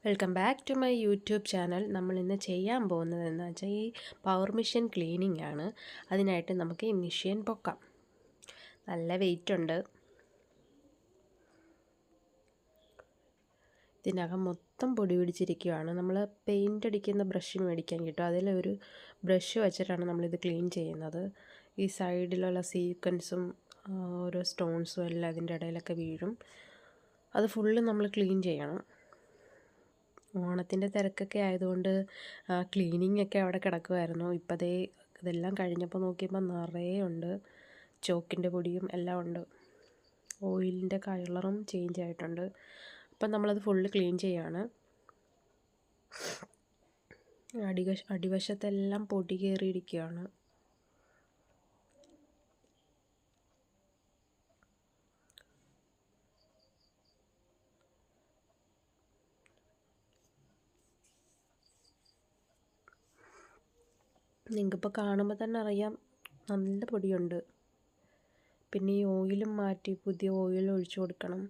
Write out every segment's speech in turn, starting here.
Welcome back to my YouTube channel. നമ്മൾ ഇന്ന് ചെയ്യാൻ പോകുന്നത് എന്ന് വെച്ചാൽ ഈ പവർ മെഷീൻ ക്ലീനിങ് ആണ്. അതിനായിട്ട് നമുക്ക് ഈ മെഷീൻ പൊക്കാം. നല്ല വെയിറ്റ് ഉണ്ട്. ഇതിനകം മൊത്തം പൊടി പിടിച്ചിരിക്കുകയാണ്. നമ്മൾ പെയിൻ്റ് അടിക്കുന്ന ബ്രഷ് മേടിക്കാൻ കിട്ടും. അതിലൊരു ബ്രഷ് വെച്ചിട്ടാണ് നമ്മളിത് ക്ലീൻ ചെയ്യുന്നത്. ഈ സൈഡിലുള്ള സീക്വൻസും ഓരോ സ്റ്റോൺസും എല്ലാം അതിൻ്റെ ഇടയിലൊക്കെ വീഴും. അത് ഫുള്ള് നമ്മൾ ക്ലീൻ ചെയ്യണം. ഓണത്തിൻ്റെ തിരക്കൊക്കെ ആയതുകൊണ്ട് ക്ലീനിങ് ഒക്കെ അവിടെ കിടക്കുമായിരുന്നു. ഇപ്പോൾ ദേ ഇതെല്ലാം കഴിഞ്ഞപ്പോൾ നോക്കിയപ്പോൾ നിറയെ ഉണ്ട്. ചോക്കിൻ്റെ പൊടിയും എല്ലാം ഉണ്ട്. ഓയിലിൻ്റെ കളറും ചേഞ്ച് ആയിട്ടുണ്ട്. അപ്പം നമ്മളത് ഫുള്ള് ക്ലീൻ ചെയ്യാണ്. അടിവശത്തെല്ലാം പൊടി കയറിയിരിക്കുകയാണ്. നിങ്ങൾക്കിപ്പോൾ കാണുമ്പോൾ തന്നെ അറിയാം, നല്ല പൊടിയുണ്ട്. പിന്നെ ഈ ഓയിലും മാറ്റി പുതിയ ഓയിൽ ഒഴിച്ചു കൊടുക്കണം.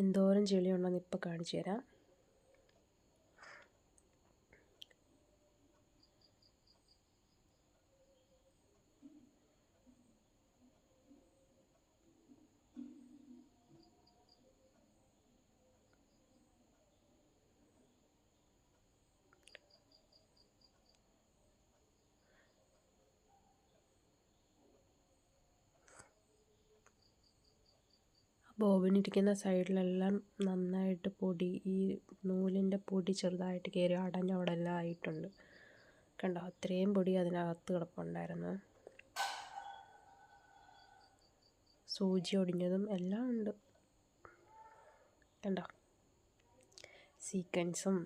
എന്തോരം ചെളിയുണ്ടെന്ന് ഇപ്പോൾ കാണിച്ചു തരാം. ബോബിനിരിക്കുന്ന സൈഡിലെല്ലാം നന്നായിട്ട് പൊടി, ഈ നൂലിൻ്റെ പൊടി ചെറുതായിട്ട് കയറി അടഞ്ഞ അവിടെ എല്ലാം ആയിട്ടുണ്ട്. കണ്ടോ, അത്രയും പൊടി അതിനകത്ത് കിടപ്പുണ്ടായിരുന്നു. സൂചി ഒടിഞ്ഞതും എല്ലാം ഉണ്ട്. കണ്ടോ, സീക്വൻസും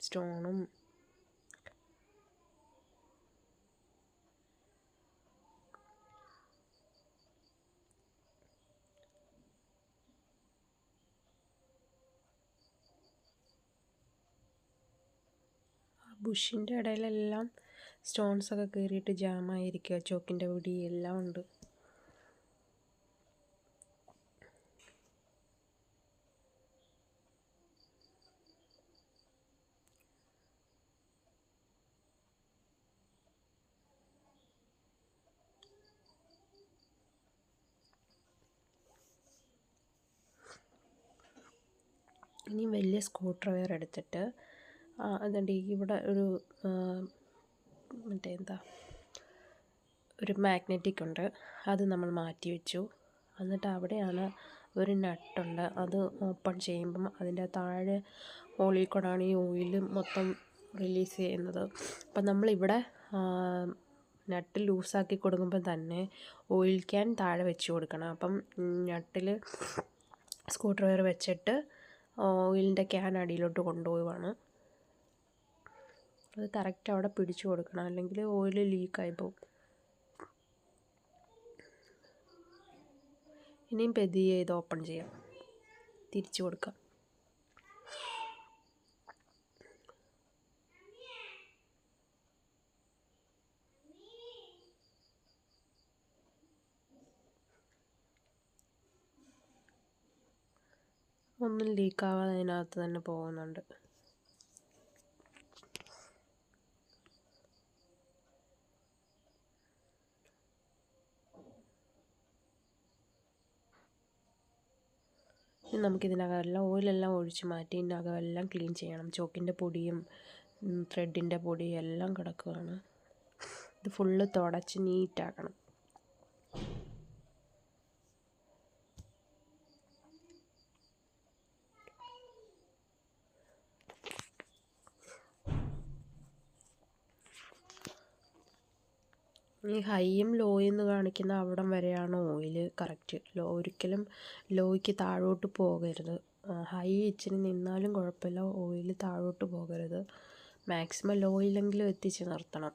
സ്റ്റോണും. ബുഷിൻ്റെ ഇടയിലെല്ലാം സ്റ്റോൺസൊക്കെ കയറിയിട്ട് ജാമായിരിക്കുക. ചോക്കിൻ്റെ പൊടി എല്ലാം ഉണ്ട്. ഇനി വലിയ സ്ക്രൂ ഡ്രൈവർ എടുത്തിട്ട് അതുകൊണ്ട് ഇവിടെ ഒരു ഒരു മാഗ്നറ്റിക് ഉണ്ട്. അത് നമ്മൾ മാറ്റി വെച്ചു. എന്നിട്ട് അവിടെയാണ് ഒരു നട്ടുണ്ട്. അത് ഓപ്പൺ ചെയ്യുമ്പം അതിൻ്റെ താഴെ ഹോളിൽ കൂടാണ് ഈ ഓയിൽ മൊത്തം റിലീസ് ചെയ്യുന്നത്. അപ്പം നമ്മളിവിടെ നട്ട് ലൂസാക്കി കൊടുക്കുമ്പം തന്നെ ഓയിൽ ക്യാൻ താഴെ വെച്ച് കൊടുക്കണം. അപ്പം നട്ടിൽ സ്ക്രൂ ഡ്രൈവർ വെച്ചിട്ട് ഓയിലിൻ്റെ ക്യാൻ അടിയിലോട്ട് കൊണ്ടുപോവുകയാണ്. അത് കറക്റ്റ് അവിടെ പിടിച്ചു കൊടുക്കണം, അല്ലെങ്കിൽ ഓയിൽ ലീക്കായി പോകും. ഇനിയും പതിയെ ഇത് ഓപ്പൺ ചെയ്യാം, തിരിച്ചു കൊടുക്കാം. ഒന്നും ലീക്കാവാതെ അതിനകത്ത് തന്നെ പോകുന്നുണ്ട്. ഇനി നമുക്കിതിനകമെല്ലാം ഓയിലെല്ലാം ഒഴിച്ച് മാറ്റി ഇതിനകമെല്ലാം ക്ലീൻ ചെയ്യണം. ചോക്കിൻ്റെ പൊടിയും ത്രെഡിൻ്റെ പൊടിയും എല്ലാം കിടക്കുകയാണ്. ഇത് ഫുള്ള് തുടച്ച് നീറ്റാക്കണം. ഈ ഹൈയും ലോയും എന്ന് കാണിക്കുന്ന അവിടം വരെയാണ് ഓയിൽ കറക്റ്റ്. ഒരിക്കലും ലോയ്ക്ക് താഴോട്ട് പോകരുത്. ഹൈ ഇച്ചിരി നിന്നാലും കുഴപ്പമില്ല, ഓയിൽ താഴോട്ട് പോകരുത്. മാക്സിമം ലോയിലെങ്കിലും എത്തിച്ച് നിർത്തണം.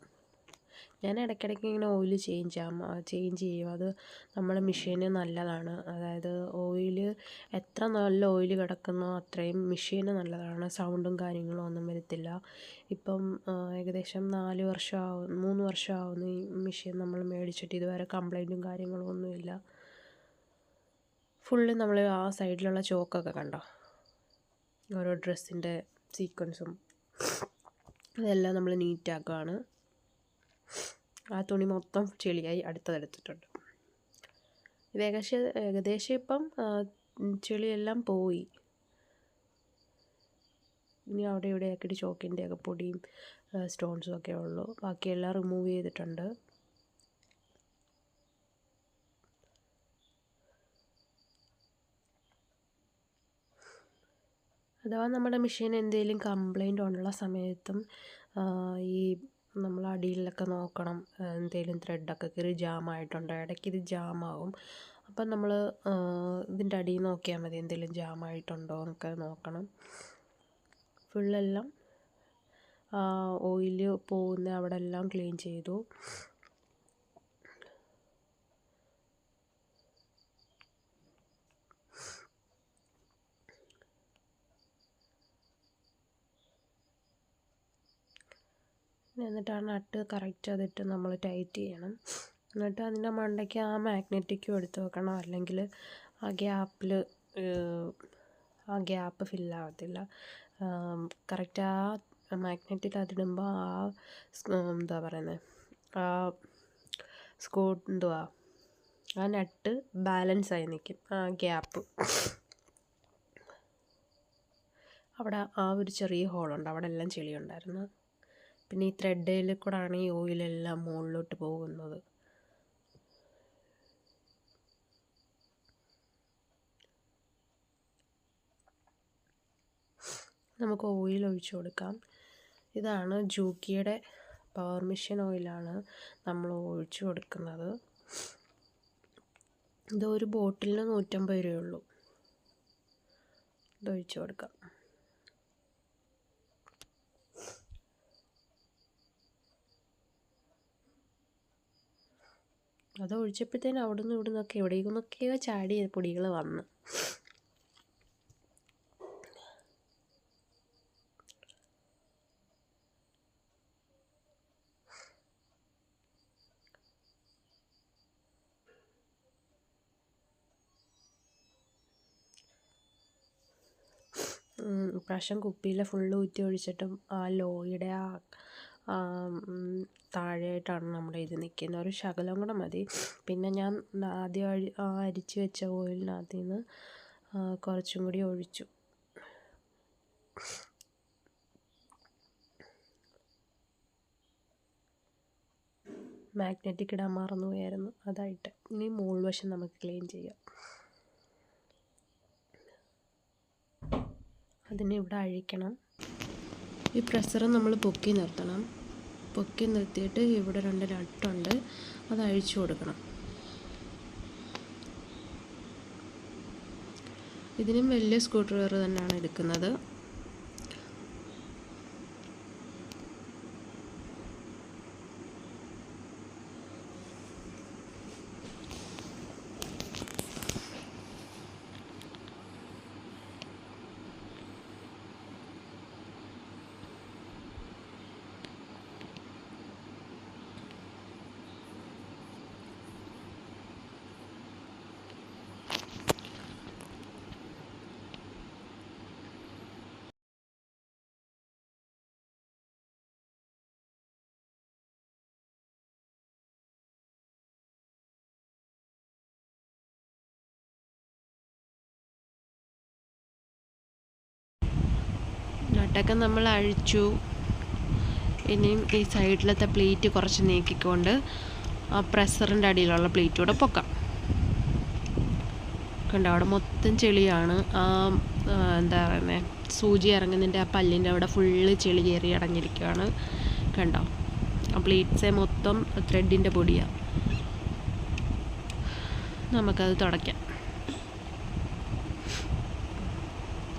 ഞാൻ ഇടയ്ക്കിടയ്ക്ക് ഇങ്ങനെ ഓയിൽ ചേഞ്ച് ചെയ്യും. അത് നമ്മുടെ മെഷീന് നല്ലതാണ്. അതായത് ഓയിൽ എത്ര നല്ല ഓയിൽ കിടക്കുന്നോ അത്രയും മെഷീന് നല്ലതാണ്. സൗണ്ടും കാര്യങ്ങളും ഒന്നും വരത്തില്ല. ഇപ്പം ഏകദേശം 3 വർഷമാവുന്നു ഈ മെഷീൻ നമ്മൾ മേടിച്ചിട്ട്. ഇതുവരെ കംപ്ലൈൻറ്റും കാര്യങ്ങളും ഒന്നുമില്ല. ഫുള്ള് നമ്മൾ ആ സൈഡിലുള്ള ചോക്കൊക്കെ കണ്ടോ, ഓരോ ഡ്രസ്സിൻ്റെ സീക്വൻസും അതെല്ലാം നമ്മൾ നീറ്റാക്കുകയാണ്. ആ തുണി മൊത്തം ചെളിയായി അടുത്തതെടുത്തിട്ടുണ്ട്. ഇത് ഏകദേശം ഇപ്പം ചെളിയെല്ലാം പോയി. ഇനി അവിടെ ഇവിടെ ആക്കിയിട്ട് ചോക്കിൻ്റെയൊക്കെ പൊടിയും സ്റ്റോൺസും ഒക്കെ ഉള്ളൂ. ബാക്കിയെല്ലാം റിമൂവ് ചെയ്തിട്ടുണ്ട്. അഥവാ നമ്മുടെ മെഷീൻ എന്തെങ്കിലും കംപ്ലൈൻ്റ് ഉള്ള സമയത്തും ഈ നമ്മൾ അടിയിലൊക്കെ നോക്കണം, എന്തെങ്കിലും ത്രെഡൊക്കെ കയറി ജാമായിട്ടുണ്ടോ. ഇടയ്ക്ക് ഇത് ജാമാവും. അപ്പം നമ്മൾ ഇതിൻ്റെ അടിയിൽ നോക്കിയാൽ മതി എന്തെങ്കിലും ജാമായിട്ടുണ്ടോ എന്നൊക്കെ നോക്കണം. ഫുള്ളെല്ലാം ഓയിൽ പോകുന്ന അവിടെ എല്ലാം ക്ലീൻ ചെയ്തു. എന്നിട്ട് ആ നട്ട് കറക്റ്റ് അതിട്ട് നമ്മൾ ടൈറ്റ് ചെയ്യണം. എന്നിട്ട് അതിൻ്റെ മണ്ടയ്ക്ക് ആ മാഗ്നറ്റിക്കും എടുത്ത് വെക്കണം, അല്ലെങ്കിൽ ആ ഗ്യാപ്പ് ഫില്ലാകത്തില്ല. കറക്റ്റ് ആ മാഗ്നറ്റിൽ അതിടുമ്പോൾ എന്താ പറയുന്നത്, ആ ആ നട്ട് ബാലൻസായി നിൽക്കും. ആ ഗ്യാപ്പ് അവിടെ ആ ഒരു ചെറിയ ഹോളുണ്ട്, അവിടെ എല്ലാം ചെളിയുണ്ടായിരുന്നു. പിന്നെ ഈ ത്രെഡിൽ കൂടെയാണ് ഈ ഓയിലെല്ലാം മുകളിലോട്ട് പോകുന്നത്. നമുക്ക് ഓയിൽ ഒഴിച്ചു കൊടുക്കാം. ഇതാണ് ജൂക്കിയുടെ പവർ മെഷീൻ ഓയിലാണ് നമ്മൾ ഒഴിച്ചു കൊടുക്കുന്നത്. ഇത് ഒരു ബോട്ടിലിന് 150 രൂപയുള്ളൂ. ഇത് ഒഴിച്ചു കൊടുക്കാം. അത് ഒഴിച്ചപ്പോഴത്തേനും അവിടെ നിന്ന് ഇവിടെ നിന്നൊക്കെ എവിടേക്കൊന്നൊക്കെയോ ചാടിയ പൊടികൾ വന്ന്. ഇപ്രാവശ്യം കുപ്പിയിൽ ഫുള്ള് ഊറ്റി ഒഴിച്ചിട്ടും ആ ലോയുടെ താഴെയായിട്ടാണ് നമ്മുടെ ഇത് നിൽക്കുന്നത്. ഒരു ശകലം കൂടെ മതി. പിന്നെ ഞാൻ ആദ്യം അരിച്ച് വെച്ച ഓയിലിനകത്ത് നിന്ന് കുറച്ചും കൂടി ഒഴിച്ചു. മാഗ്നറ്റിക് ഇടാൻ മറന്നു പോയായിരുന്നു, അതായിട്ട്. ഇനി മുകൾ വശം നമുക്ക് ക്ലീൻ ചെയ്യാം. അതിനെ ഇവിടെ അഴിക്കണം. ഈ പ്രഷർ നമ്മൾ പൊക്കി നിർത്തണം. പൊക്കി നിർത്തിയിട്ട് ഇവിടെ 2 നട്ടുണ്ട്, അത് അഴിച്ചു കൊടുക്കണം. ഇതിനും വലിയ സ്ക്രൂ ഡ്രൈവർ തന്നെയാണ് എടുക്കുന്നത്. നട്ടൊക്കെ നമ്മൾ അഴിച്ചു. ഇനിയും ഈ സൈഡിലത്തെ പ്ലേറ്റ് കുറച്ച് നീക്കിക്കൊണ്ട് ആ പ്രഷറിൻ്റെ അടിയിലുള്ള പ്ലേറ്റ് കൂടെ പൊക്കാം. കണ്ടോ, അവിടെ മൊത്തം ചെളിയാണ്. എന്താ പറയുന്നത്, സൂചി ഇറങ്ങുന്നതിൻ്റെ ആ പല്ലിൻ്റെ അവിടെ ഫുള്ള് ചെളി കയറി അടഞ്ഞിരിക്കുകയാണ്. കണ്ടോ, ആ പ്ലേറ്റ്സെ മൊത്തം ത്രെഡിൻ്റെ പൊടിയാണ്. നമുക്കത് തുടയ്ക്കാം.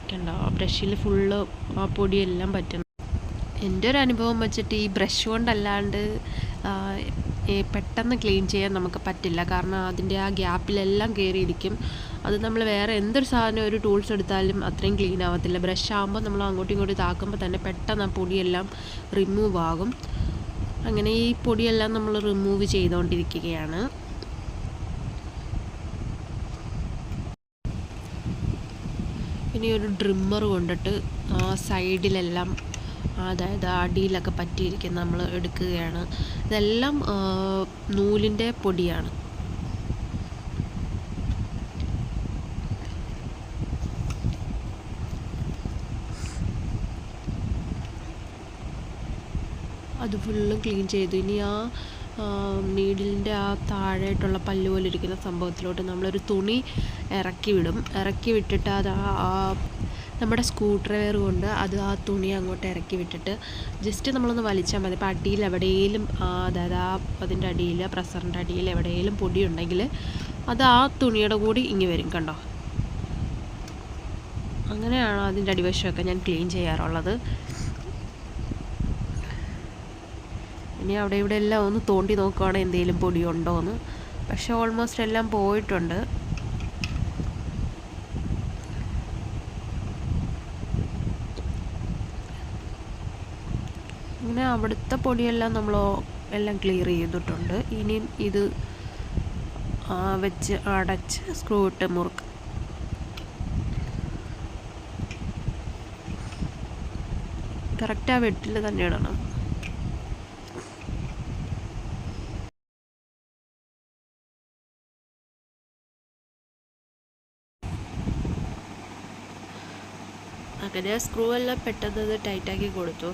കണ്ടോ, ആ ബ്രഷിൽ ഫുള്ള് ആ പൊടിയെല്ലാം പറ്റുന്നു. എൻ്റെ ഒരു അനുഭവം വെച്ചിട്ട് ഈ ബ്രഷ് കൊണ്ടല്ലാണ്ട് പെട്ടെന്ന് ക്ലീൻ ചെയ്യാൻ നമുക്ക് പറ്റില്ല. കാരണം അതിൻ്റെ ആ ഗ്യാപ്പിലെല്ലാം കയറിയിരിക്കും. അത് നമ്മൾ വേറെ എന്തൊരു സാധനം ഒരു ടൂൾസ് എടുത്താലും അത്രയും ക്ലീൻ ആവത്തില്ല. ബ്രഷ് ആകുമ്പോൾ നമ്മൾ അങ്ങോട്ടും ഇങ്ങോട്ടും ഇതാക്കുമ്പോൾ തന്നെ പെട്ടെന്ന് ആ പൊടിയെല്ലാം റിമൂവ് ആകും. അങ്ങനെ ഈ പൊടിയെല്ലാം നമ്മൾ റിമൂവ് ചെയ്തുകൊണ്ടിരിക്കുകയാണ്. ഇനി ഒരു ഡ്രിമ്മർ കൊണ്ടിട്ട് സൈഡിലെല്ലാം, അതായത് അടിയിലൊക്കെ പറ്റിയിരിക്കുന്ന നമ്മൾ എടുക്കുകയാണ്. ഇതെല്ലാം നൂലിൻ്റെ പൊടിയാണ്. അത് ഫുള്ളും ക്ലീൻ ചെയ്തു. ഇനി നീഡിലിൻ്റെ താഴെയായിട്ടുള്ള പല്ല് പോലെ ഇരിക്കുന്ന സംഭവത്തിലോട്ട് നമ്മളൊരു തുണി ഇറക്കി വിട്ടിട്ട് അത് നമ്മുടെ സ്ക്രൂ ഡ്രൈവർ കൊണ്ട് അത് തുണി അങ്ങോട്ട് ഇറക്കി വിട്ടിട്ട് ജസ്റ്റ് നമ്മളൊന്ന് വലിച്ചാൽ മതി. അപ്പോൾ അടിയിൽ എവിടെയെങ്കിലും, അതായത് അതിൻ്റെ അടിയിൽ, പ്രസറിൻ്റെ അടിയിൽ എവിടെയെങ്കിലും പൊടി ഉണ്ടെങ്കിൽ അത് തുണിയുടെ കൂടി ഇങ്ങ് വരും. കണ്ടോ? അങ്ങനെയാണ് അതിൻ്റെ അടിവശമൊക്കെ ഞാൻ ക്ലീൻ ചെയ്യാറുള്ളത്. ഇനി അവിടെ ഇവിടെ എല്ലാം ഒന്ന് തോണ്ടി നോക്കുകയാണെങ്കിൽ എന്തെങ്കിലും പൊടിയുണ്ടോ എന്ന്. പക്ഷെ ഓൾമോസ്റ്റ് എല്ലാം പോയിട്ടുണ്ട്. ഇങ്ങനെ അവിടുത്തെ പൊടിയെല്ലാം നമ്മൾ എല്ലാം ക്ലിയർ ചെയ്തിട്ടുണ്ട്. ഇനിയും ഇത് വെച്ച് അടച്ച് സ്ക്രൂ ഇട്ട് മുറുക്കുക. കറക്റ്റ് വെട്ടിൽ തന്നെ ഇടണം. അങ്ങനെ സ്ക്രൂ എല്ലാം പെട്ടെന്ന് ടൈറ്റാക്കി കൊടുത്തു.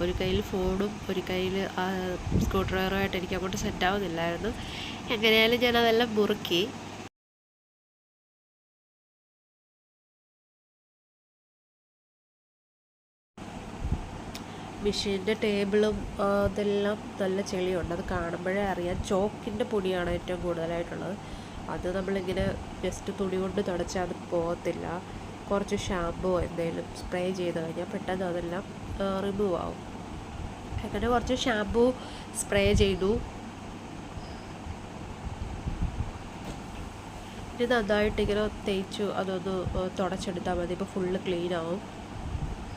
ഒരു കയ്യിൽ ഫോണും ഒരു കയ്യിൽ സ്ക്രൂ ഡ്രൈവറുമായിട്ട് എനിക്ക് അങ്ങോട്ട് സെറ്റാവുന്നില്ലായിരുന്നു. എങ്ങനെയായാലും ഞാനതെല്ലാം മുറുക്കി. മെഷീൻ്റെ ടേബിളും അതെല്ലാം നല്ല ചെളിയുണ്ട്. അത് കാണുമ്പോഴേ അറിയാം. ചോക്കിൻ്റെ പൊടിയാണ് ഏറ്റവും കൂടുതലായിട്ടുള്ളത്. അത് നമ്മളിങ്ങനെ ജസ്റ്റ് തുണി കൊണ്ട് തുടച്ചാൽ അത് പോകത്തില്ല. കുറച്ച് ഷാമ്പോ എന്തെങ്കിലും സ്പ്രേ ചെയ്ത് കഴിഞ്ഞാൽ പെട്ടെന്ന് അതെല്ലാം റിമൂവ് ആവും. അങ്ങനെ കുറച്ച് ഷാമ്പൂ സ്പ്രേ ചെയ്തു. ഇനി നന്നായിട്ട് ഇങ്ങനെ തേച്ചു അതൊന്ന് തുടച്ചെടുത്താൽ മതി. ഇപ്പോൾ ഫുള്ള് ക്ലീൻ ആവും.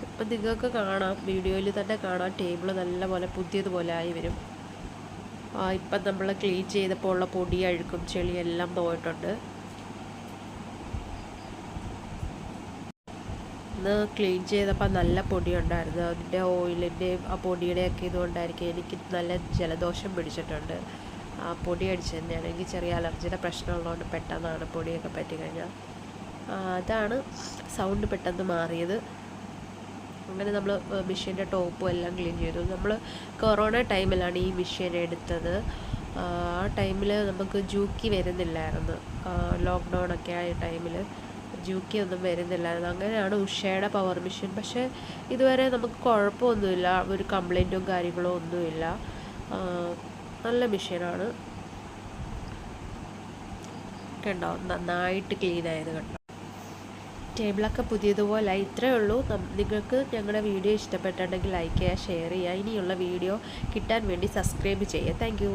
ഇപ്പം നിങ്ങൾക്ക് കാണാം, വീഡിയോയിൽ തന്നെ കാണാം, ടേബിൾ നല്ലപോലെ പുതിയതുപോലെ ആയി വരും. ഇപ്പം നമ്മൾ ക്ലീൻ ചെയ്തപ്പോൾ ഉള്ള പൊടി, അഴുക്കും ചെളിയെല്ലാം പോയിട്ടുണ്ട്. ഇന്ന് ക്ലീൻ ചെയ്തപ്പോൾ നല്ല പൊടി ഉണ്ടായിരുന്നു. അതിൻ്റെ ഓയിലിൻ്റെയും ആ പൊടിയുടെയൊക്കെ ഇതുകൊണ്ടായിരിക്കും എനിക്ക് നല്ല ജലദോഷം പിടിച്ചിട്ടുണ്ട്. ആ പൊടി അടിച്ച് തന്നെയാണ്. എനിക്ക് ചെറിയ അലർജിയുടെ പ്രശ്നമുള്ളതുകൊണ്ട് പെട്ടെന്നാണ് പൊടിയൊക്കെ പറ്റിക്കഴിഞ്ഞാൽ. അതാണ് സൗണ്ട് പെട്ടെന്ന് മാറിയത്. അങ്ങനെ നമ്മൾ മെഷീൻ്റെ ടോപ്പും എല്ലാം ക്ലീൻ ചെയ്തു. നമ്മൾ കൊറോണ ടൈമിലാണ് ഈ മെഷീൻ എടുത്തത്. ആ ടൈമിൽ നമുക്ക് ജൂക്കി വരുന്നില്ലായിരുന്നു. ലോക്ക്ഡൗൺ ഒക്കെ ആയ ടൈമിൽ ജൂക്കി ഒന്നും വരുന്നില്ലായിരുന്നു. അങ്ങനെയാണ് ഉഷയുടെ പവർ മെഷീൻ. പക്ഷേ ഇതുവരെ നമുക്ക് കുഴപ്പമൊന്നുമില്ല, ഒരു കംപ്ലൈൻറ്റും കാര്യങ്ങളോ ഒന്നുമില്ല. നല്ല മെഷീനാണ്. കണ്ടോ, നന്നായിട്ട് ക്ലീൻ ആയത് കണ്ടോ. ടേബിളൊക്കെ പുതിയതുപോലെ ഇത്രയേ ഉള്ളൂ. നിങ്ങൾക്ക് ഞങ്ങളുടെ വീഡിയോ ഇഷ്ടപ്പെട്ടിട്ടുണ്ടെങ്കിൽ ലൈക്ക് ചെയ്യുക, ഷെയർ ചെയ്യുക. ഇനിയുള്ള വീഡിയോ കിട്ടാൻ വേണ്ടി സബ്സ്ക്രൈബ് ചെയ്യുക. Thank you.